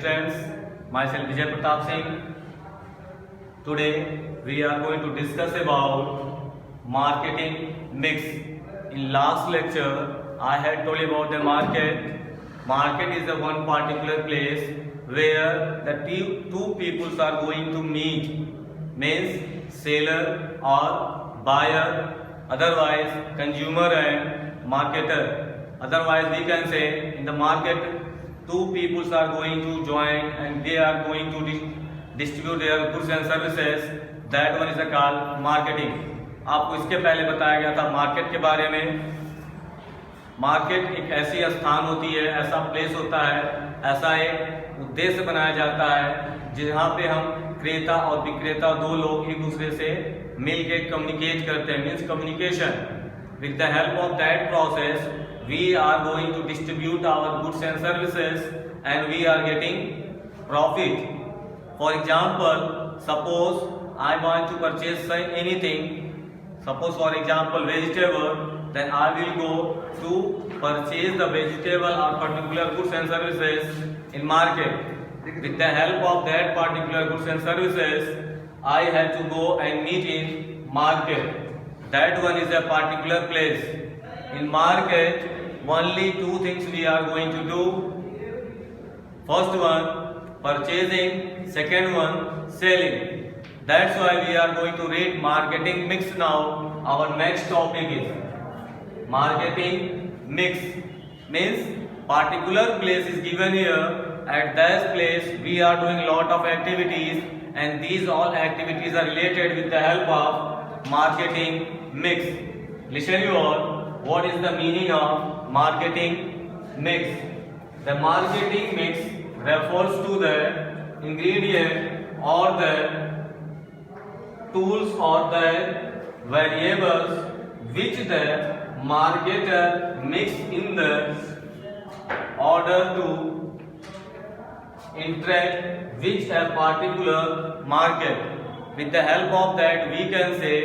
students, myself Vijay Pratap Singh. Today we are going to discuss about marketing mix. In last lecture, I had told you about the market. Market is the one particular place where the two peoples are going to meet, means seller or buyer, otherwise consumer and marketer. Otherwise we can say in the market two peoples are going to join and they are going to distribute their goods and services. That one is called marketing. आपको इसके पहले बताया गया था market के बारे में. Market एक ऐसी स्थान होती है, ऐसा प्लेस होता है, ऐसा एक उद्देश्य बनाया जाता है जहाँ पे हम क्रेता और विक्रेता दो लोग एक दूसरे से मिलके कम्युनिकेट करते हैं, means communication. With the help of that process we are going to distribute our goods and services and we are getting profit. For example, suppose I want to purchase anything, suppose for example vegetable, then I will go to purchase the vegetable or particular goods and services in market. With the help of that particular goods and services, I have to go and meet in market. That one is a particular place. In market, only two things we are going to do. First one, purchasing. Second one, selling. That's why we are going to read marketing mix now. Our next topic is marketing mix. Means particular place is given here. At that place we are doing lot of activities and these all activities are related with the help of marketing mix. Listen you all. What is the meaning of marketing mix? The marketing mix refers to the ingredient or the tools or the variables which the marketer mix in the order to interact with a particular market. With the help of that we can say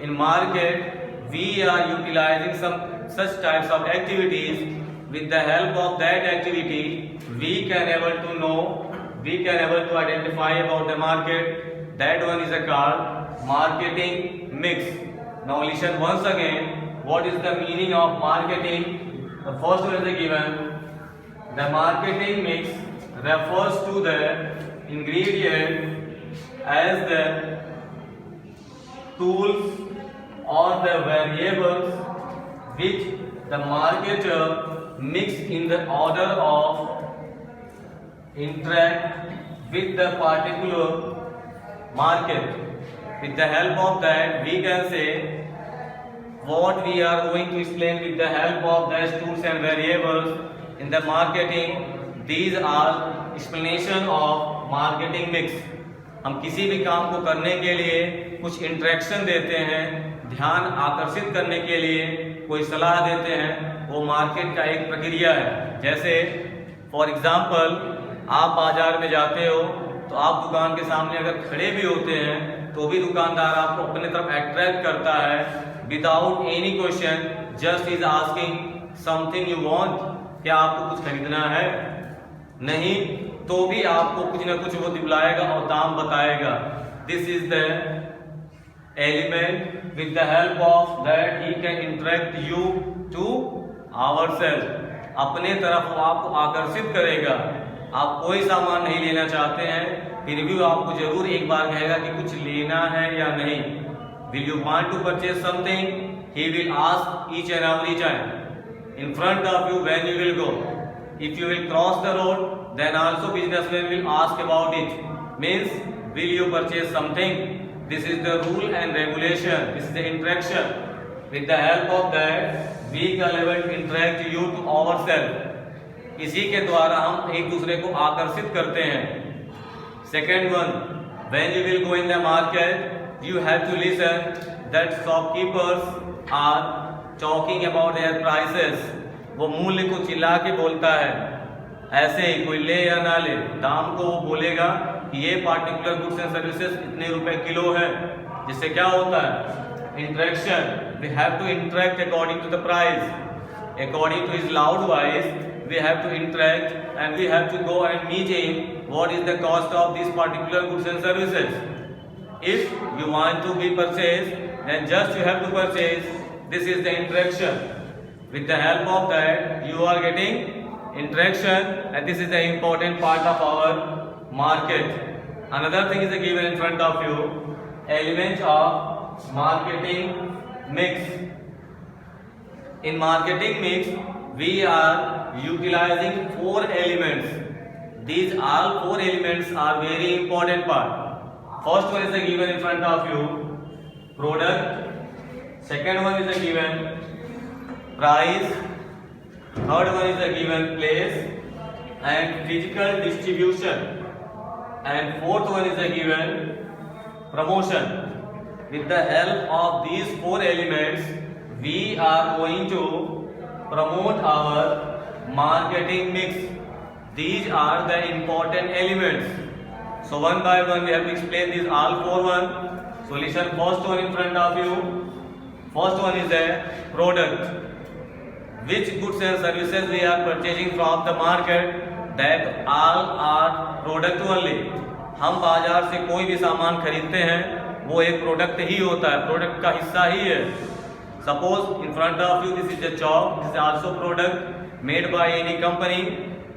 in market we are utilizing some such types of activities. With the help of that activity we can able to know, we can able to identify about the market. That one is called marketing mix. Now listen once again, what is the meaning of marketing? The first one is given. The marketing mix refers to the ingredient as the tools or the variables which the marketer mix in the order of interact with the particular market. With the help of that we can say what we are going to explain with the help of these tools and variables in the marketing. These are explanation of marketing mix. हम किसी भी काम को करने के लिए कुछ interaction देते हैं, ध्यान आकर्षित करने के लिए कोई सलाह देते हैं, वो मार्केट का एक प्रक्रिया है. जैसे फॉर एग्जांपल आप बाजार में जाते हो तो आप दुकान के सामने अगर खड़े भी होते हैं तो भी दुकानदार आपको अपने तरफ अट्रैक्ट करता है without any question, just is asking something you want. क्या आपको कुछ खरीदना है? नहीं तो भी आपको कुछ ना कुछ वो दिलाएगा और दाम बताएगा. This is the element with the help of that he can interact you to ourself. अपने तरफ वो आपको आकर्षित करेगा. आप कोई सामान नहीं लेना चाहते हैं फिर भी वो आपको जरूर एक बार कहेगा कि कुछ लेना है या नहीं. Will you want to purchase something? He will ask each and every time in front of you when you will go. If you will cross the road, then also businessmen will ask about it. Means, will you purchase something? This is the rule and regulation. This is the interaction. With the help of that, we can able to interact you to ourselves. इसी के द्वारा हम एक दूसरे को आकर्षित करते हैं. Second one, when you will go in the market, you have to listen that shopkeepers are talking about their prices. वो मूल्य को चिल्ला के बोलता है. ऐसे ही कोई ले या ना ले, दाम को वो बोलेगा कि ये पार्टिकुलर गुड्स एंड सर्विसेज इतने रुपए किलो है. जिससे क्या होता है? Interaction. We have to interact according to the price. According to his loud voice, we have to interact and we have to go and meet him what is the cost of these particular goods and services. If you want to be purchased, then just you have to purchase. This is the interaction. With the help of that, you are getting interaction, and this is the important part of our market. Another thing is given in front of you, elements of marketing mix. In marketing mix, we are utilizing 4 elements. These all 4 elements are very important part. First one is given in front of you, product. Second one is given price. Third one is given place and physical distribution. And fourth one is given promotion. With the help of these 4 elements, we are going to promote our marketing mix. These are the important elements. So one by one we have to explain these all 4 one. Solution first one in front of you. First one is a product. Which goods and services we are purchasing from the market, that all are product only. हम बाजार से कोई भी सामान खरीदते हैं वो एक प्रोडक्ट ही होता है, प्रोडक्ट का हिस्सा ही है. Suppose in front of you this is a chalk, this is also product made by any company.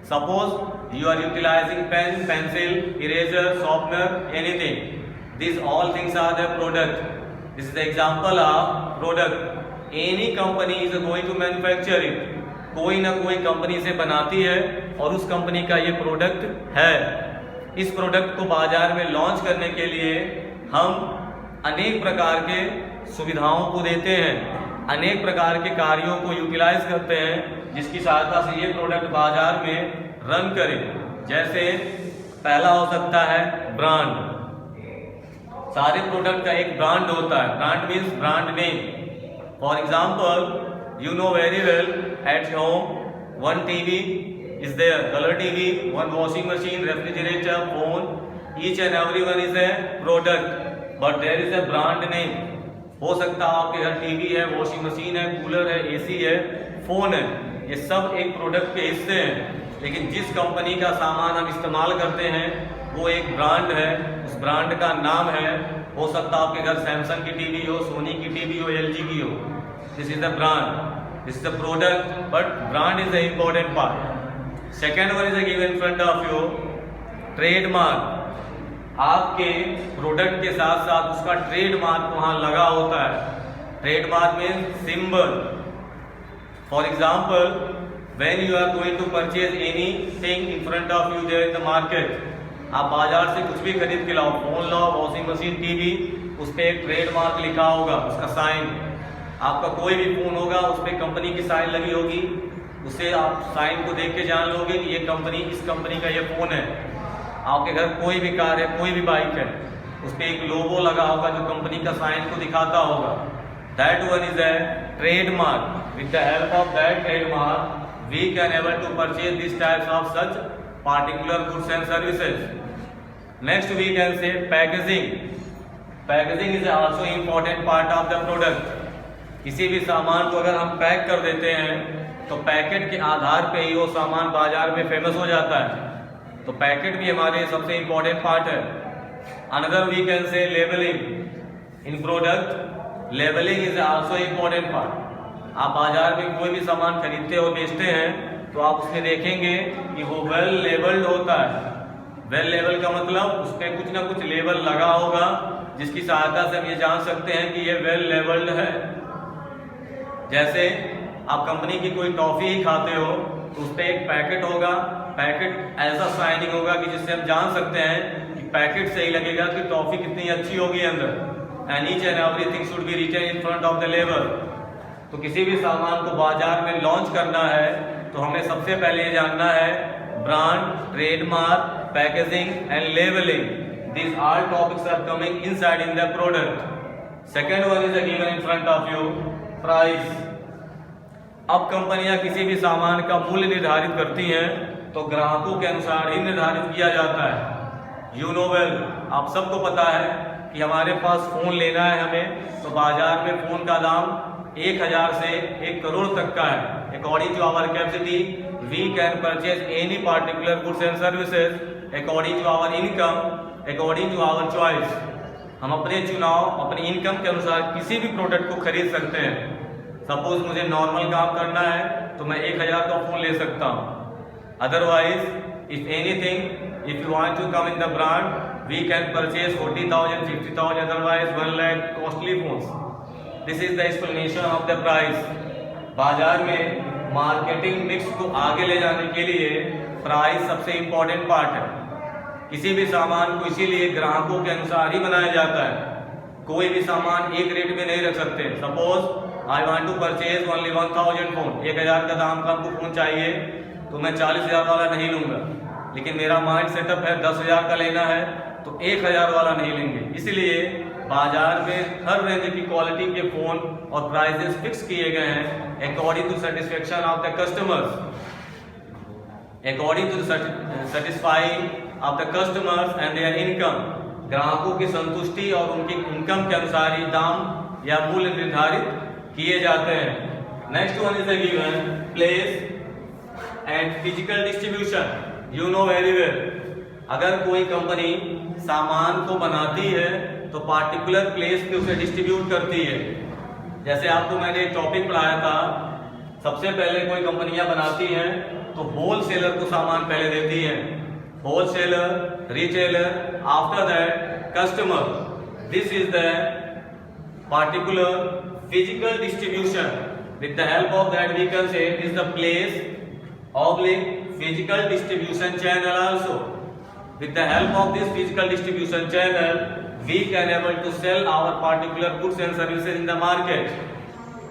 Suppose you are utilizing pen, pencil, eraser, sharpener, anything. These all things are the product. This is the example of product. Any company is going to manufacture it. कोई ना कोई company से बनाती है और उस company का ये प्रोडक्ट है. इस प्रोडक्ट को बाजार में लॉन्च करने के लिए हम अनेक प्रकार के सुविधाओं को देते हैं, अनेक प्रकार के कार्यों को यूटिलाइज करते हैं, जिसकी सहायता से ये प्रोडक्ट बाजार में रन करे. जैसे पहला हो सकता है ब्रांड. सारे प्रोडक्ट का एक ब्रांड होता है. Brand means brand name. For example, you know very well at home one TV is there, color TV, one washing machine, refrigerator, phone. Each and every one is a product, but there is a brand name. हो सकता है आपके घर TV है, washing machine है, cooler है, AC है, phone है. ये सब एक प्रोडक्ट के हिस्से हैं. लेकिन जिस कंपनी का सामान हम इस्तेमाल करते हैं वो एक ब्रांड है. उस ब्रांड का नाम है, हो सकता है आपके घर सैमसंग की टीवी हो, सोनी की टीवी हो, एलजी की हो. This is the brand, this is the product, but brand is the important part. Second one is given in front of you, trademark. आपके प्रोडक्ट के साथ साथ उसका ट्रेडमार्क वहां लगा होता है. Trademark mean symbol. For example, when you are going to purchase anything in front of you there in the market, आप बाजार से कुछ भी खरीद के लाओ, फोन लाओ, वॉशिंग मशीन, टीवी, उस पर एक ट्रेडमार्क लिखा होगा, उसका साइन. आपका कोई भी फोन होगा उस पर कंपनी की साइन लगी होगी, उससे आप साइन को देख के जान लोगे कि ये कंपनी, इस कंपनी का ये फोन है. आपके घर कोई भी कार है, कोई भी बाइक है, उस पर एक लोगो लगा होगा जो कंपनी का साइन को दिखाता होगा. That one is a trademark. With the help of that trademark we can able to purchase this types of such particular goods and services. Next we can say packaging. Packaging is also important part of the product. किसी भी सामान को अगर हम pack कर देते हैं तो पैकेट के आधार पे ही वो सामान बाजार में फेमस हो जाता है. तो पैकेट भी हमारे सबसे इम्पोर्टेंट पार्ट है. Another we can say labelling. In product labelling is also important part. आप बाजार में कोई भी सामान खरीदते और बेचते हैं तो आप उसमें देखेंगे कि वो वेल लेबल्ड होता है. वेल लेबल का मतलब उस पर कुछ ना कुछ लेबल लगा होगा जिसकी सहायता से हम ये जान सकते हैं कि ये वेल लेबल्ड है. जैसे आप कंपनी की कोई टॉफी ही खाते हो तो उस पर एक पैकेट होगा. पैकेट ऐसा शाइनिंग होगा कि जिससे हम जान सकते हैं कि पैकेट से ही लगेगा कि टॉफी कितनी अच्छी होगी अंदर. And each and everything should be written in front of the label. तो किसी भी सामान को बाजार में लॉन्च करना है तो हमें सबसे पहले ये जानना है brand, trademark, packaging and labelling. These all topics are coming inside in the product. Second one is given in front of you, price. अब कंपनियां किसी भी सामान का मूल्य निर्धारित करती हैं तो ग्राहकों के अनुसार ही निर्धारित किया जाता है. You know well, आप सबको पता है कि हमारे पास फोन लेना है हमें तो बाजार में फोन का दाम 1000 से 1 करोड़ तक का है। According to our capacity we can purchase any particular goods and services according to our income, according to our choice. हम अपने चुनाव, अपनी इनकम के अनुसार किसी भी प्रोडक्ट को खरीद सकते हैं। सपोज मुझे नॉर्मल काम करना है तो मैं 1000 का फोन ले सकता हूँ। Otherwise if anything, if you want to come in the brand we can purchase 40,000, 50,000, otherwise 1 lakh costly phones. This is the explanation of the price. बाजार में मार्केटिंग मिक्स को आगे ले जाने के लिए प्राइस सबसे इंपॉर्टेंट पार्ट है। किसी भी सामान को इसीलिए ग्राहकों के अनुसार ही बनाया जाता है। कोई भी सामान एक रेट में नहीं रख सकते। Suppose I want to purchase only 1000 phone, 1000 का दाम का हमको फोन चाहिए तो मैं 40,000 वाला नहीं लूंगा, लेकिन मेरा माइंड सेटअप है 10,000 का लेना है तो 1000 वाला नहीं लेंगे। इसलिए बाजार में हर रेंज की क्वालिटी के फोन और प्राइसेस फिक्स किए गए हैं according to satisfaction of the customers, according to satisfying of the customers and their income. ग्राहकों की संतुष्टि और उनकी इनकम के अनुसार ही दाम या मूल्य निर्धारित किए जाते हैं। Next one is given place and physical distribution. You know very well, अगर कोई कंपनी सामान को बनाती है तो पार्टिकुलर प्लेस पे उसे डिस्ट्रीब्यूट करती है। जैसे आपको मैंने एक टॉपिक पढ़ाया था, सबसे पहले कोई कंपनियां बनाती हैं तो होलसेलर को सामान पहले देती हैं, wholesaler, retailer, after that customer. This is the particular physical distribution. With the help of that we can say it is the place oblique physical distribution channel also. With the help of this physical distribution channel we can able to sell our particular goods and services in the market.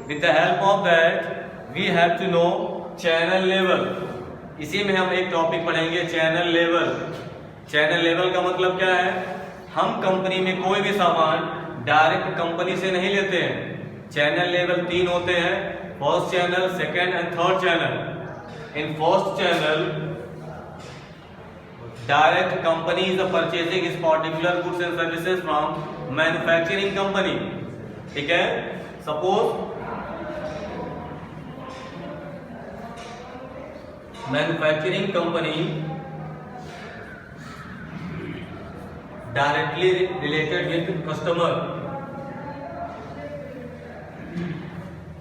With the help of that we have to know channel level. इसी में हम एक topic पढ़ेंगे channel level. Channel level का मतलब क्या है? हम कंपनी में कोई भी सामान डायरेक्ट कंपनी से नहीं लेते हैं। चैनल लेवल 3 होते हैं, first channel, second and third channel. In first channel direct company is purchasing this particular goods and services from manufacturing company. ठीक है, suppose manufacturing company directly related with customer,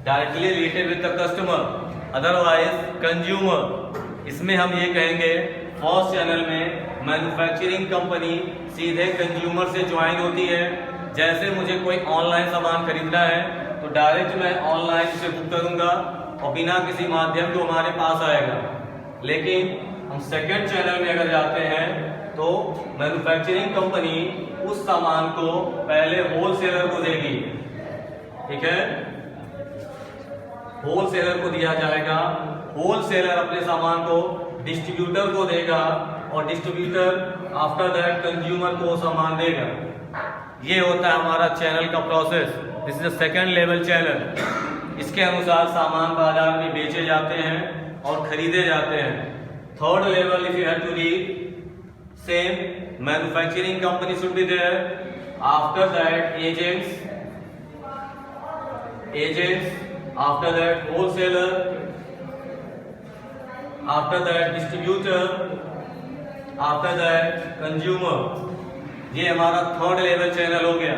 directly related with the customer, otherwise consumer. इसमें हम ये कहेंगे first channel में manufacturing company सीधे consumer से join होती है। जैसे मुझे कोई ऑनलाइन सामान खरीदना है तो डायरेक्ट मैं ऑनलाइन से बुक करूंगा और बिना किसी माध्यम के हमारे पास आएगा। लेकिन हम सेकंड चैनल में अगर जाते हैं तो मैन्युफैक्चरिंग कंपनी उस सामान को पहले होलसेलर को देगी। ठीक है, होलसेलर को दिया जाएगा, होलसेलर अपने सामान को डिस्ट्रीब्यूटर को देगा और डिस्ट्रीब्यूटर आफ्टर दैट कंज्यूमर को सामान देगा। ये होता है हमारा चैनल का process. This is the second level channel. इसके अनुसार सामान बाजार में बेचे जाते हैं और खरीदे जाते हैं। Third level if you have to read, same manufacturing company should be there, after that agents, after that wholesaler, after that distributor, after that consumer। ये हमारा थर्ड लेवल चैनल हो गया।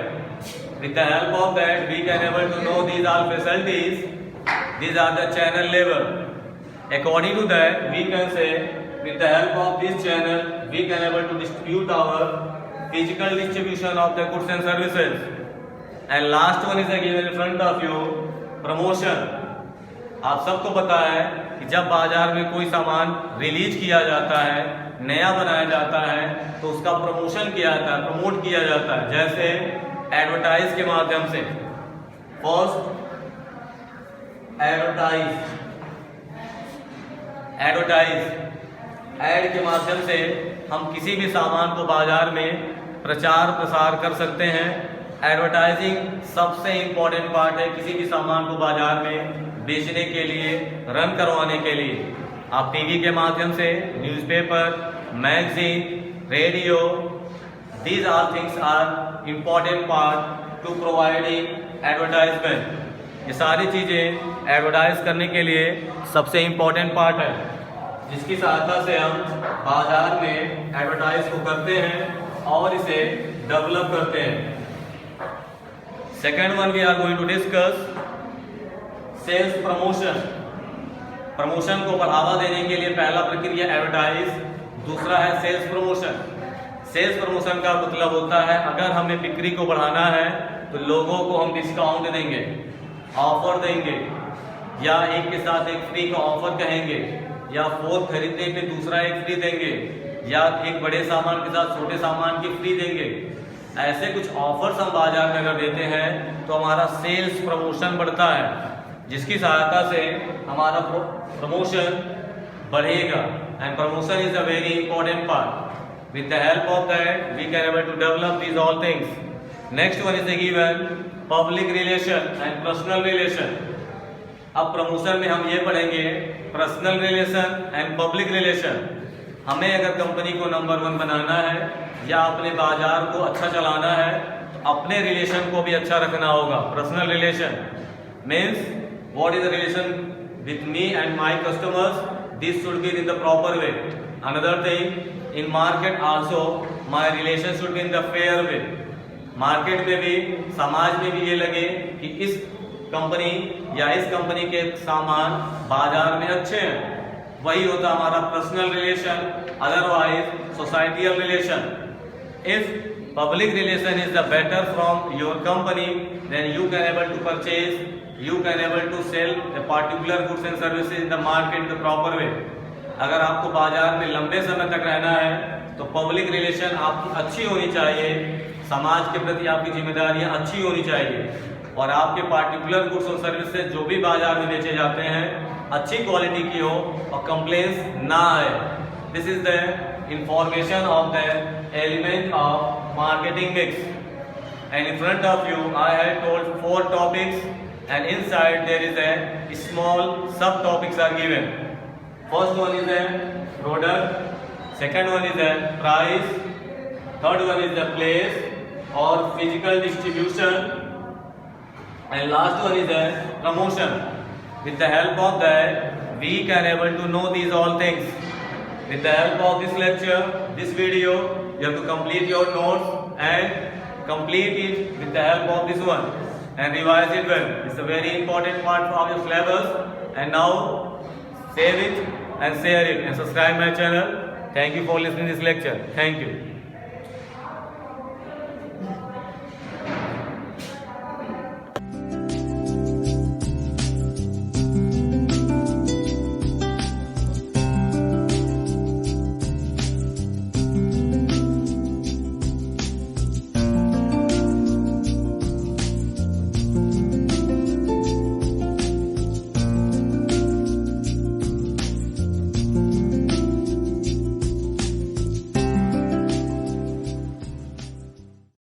with the help of that we can able to know these all facilities, these are the channel level। according to that we can say with the help of this channel we can able to distribute our physical distribution of the goods and services। and last one is given in front of you, promotion। आप सबको पता है कि जब बाजार में कोई सामान रिलीज किया जाता है, नया बनाया जाता है तो उसका प्रमोशन किया जाता है, प्रमोट किया जाता है। जैसे एडवर्टाइज के माध्यम से, फर्स्ट एडवर्टाइज ऐड के माध्यम से हम किसी भी सामान को बाजार में प्रचार प्रसार कर सकते हैं। एडवर्टाइजिंग सबसे इंपॉर्टेंट पार्ट है किसी भी सामान को बाजार में बेचने के लिए, रन करवाने के लिए। आप टीवी के माध्यम से, newspaper, magazine, radio, these all things are important part to providing advertisement। ये सारी चीज़ें एडवर्टाइज करने के लिए सबसे इम्पोर्टेंट पार्ट है, जिसकी सहायता से हम बाजार में एडवर्टाइज को करते हैं और इसे डेवलप करते हैं। Second one we are going to discuss sales promotion. Promotion को बढ़ावा देने के लिए पहला प्रक्रिया एडवर्टाइज, दूसरा है सेल्स प्रमोशन। सेल्स प्रमोशन का मतलब होता है अगर हमें बिक्री को बढ़ाना है तो लोगों को हम डिस्काउंट देंगे, ऑफर देंगे, या एक के साथ एक फ्री का ऑफर कहेंगे, या 4 खरीदने पे दूसरा एक फ्री देंगे, या एक बड़े सामान के साथ छोटे सामान की फ्री देंगे। ऐसे कुछ ऑफर्स हम बाजार में अगर देते हैं तो हमारा सेल्स प्रमोशन बढ़ता है, जिसकी सहायता से हमारा प्रमोशन बढ़ेगा। And promotion is a very important part. With the help of that, we can able to develop these all things. Next one is the given public relation and personal relation. अब promotion में हम ये पढ़ेंगे personal relation and public relation. हमें अगर company को number 1 बनाना है या अपने बाजार को अच्छा चलाना है तो अपने रिलेशन को भी अच्छा रखना होगा। Personal relation means what is the relation with me and my customers, this should be in the proper way. Another thing, in market also my relation should be in the fair way. Market में भी, समाज में भी ये लगे कि इस company या इस कंपनी के सामान बाजार में अच्छे हैं, वही होता हमारा personal relation. Otherwise societal relation. If public relation is the better from your company, then you can able to purchase, you can able to sell the particular goods and services in the market the proper way. अगर आपको बाजार में लंबे समय तक रहना है तो पब्लिक रिलेशन आपकी अच्छी होनी चाहिए, समाज के प्रति आपकी जिम्मेदारियां अच्छी होनी चाहिए, और आपके पार्टिकुलर गुड्स और सर्विसेज जो भी बाजार में बेचे जाते हैं अच्छी क्वालिटी की हो और कंप्लेंट्स ना आए। This is the information of the element of marketing mix. And in front of you I have told 4 topics and inside there is a small sub topics are given. First one is the product, second one is the price, third one is the place or physical distribution, and last one is the promotion. With the help of that, we can able to know these all things. With the help of this lecture, this video, you have to complete your notes and complete it with the help of this one and revise it well. It's a very important part of your syllabus. And now save it and share it and subscribe my channel. Thank you for listening this lecture. Thank you.